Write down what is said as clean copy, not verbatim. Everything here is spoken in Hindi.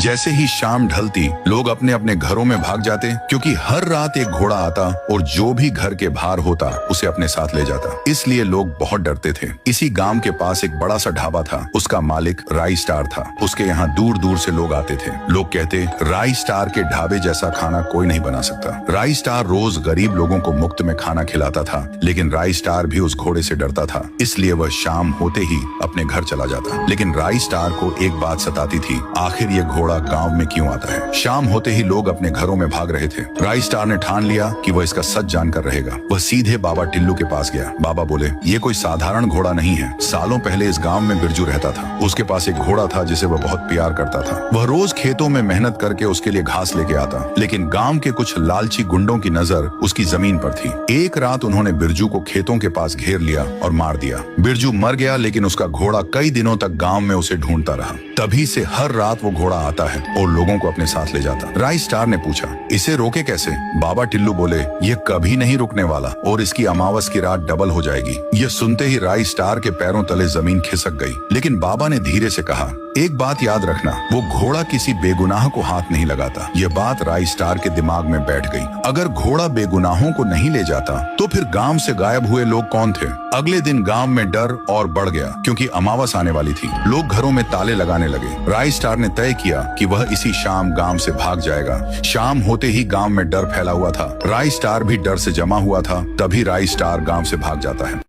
जैसे ही शाम ढलती लोग अपने अपने घरों में भाग जाते, क्योंकि हर रात एक घोड़ा आता और जो भी घर के बाहर होता उसे अपने साथ ले जाता। इसलिए लोग बहुत डरते थे। इसी गांव के पास एक बड़ा सा ढाबा था। उसका मालिक राई स्टार था। उसके यहाँ दूर दूर से लोग आते थे। लोग कहते, राई स्टार के ढाबे जैसा खाना कोई नहीं बना सकता। राई स्टार रोज गरीब लोगों को मुफ्त में खाना खिलाता था, लेकिन राई स्टार भी उस घोड़े से डरता था। इसलिए वह शाम होते ही अपने घर चला जाता। लेकिन राई स्टार को एक बात सताती थी, आखिर ये घोड़ा गांव में क्यों आता है। शाम होते ही लोग अपने घरों में भाग रहे थे। राई स्टार ने ठान लिया कि वह इसका सच जानकर रहेगा। वह सीधे बाबा टिल्लू के पास गया। बाबा बोले, ये कोई साधारण घोड़ा नहीं है। सालों पहले इस गांव में बिरजू रहता था। उसके पास एक घोड़ा था जिसे वह बहुत प्यार करता था। वह रोज खेतों में मेहनत करके उसके लिए घास लेके आता, लेकिन गांव के कुछ लालची गुंडों की नजर उसकी जमीन पर थी। एक रात उन्होंने बिरजू को खेतों के पास घेर लिया और मार दिया। बिरजू मर गया, लेकिन उसका घोड़ा कई दिनों तक गांव में उसे ढूंढता रहा। तभी से हर रात वो घोड़ा आता है और लोगों को अपने साथ ले जाता। राई स्टार ने पूछा, इसे रोके कैसे। बाबा टिल्लू बोले, ये कभी नहीं रुकने वाला और इसकी अमावस की रात डबल हो जाएगी। यह सुनते ही राई स्टार के पैरों तले जमीन खिसक गई। लेकिन बाबा ने धीरे से कहा, एक बात याद रखना, वो घोड़ा किसी बेगुनाह को हाथ नहीं लगाता। यह बात राई स्टार के दिमाग में बैठ गई। अगर घोड़ा बेगुनाहों को नहीं ले जाता तो फिर गांव से गायब हुए लोग कौन थे। अगले दिन गांव में डर और बढ़ गया, क्योंकि अमावस आने वाली थी। लोग घरों में ताले लगाने लगे। राई स्टार ने तय किया कि वह इसी शाम गांव से भाग जाएगा। शाम होते ही गांव में डर फैला हुआ था। राई स्टार भी डर से जमा हुआ था। तभी राई स्टार गांव से भाग जाता है।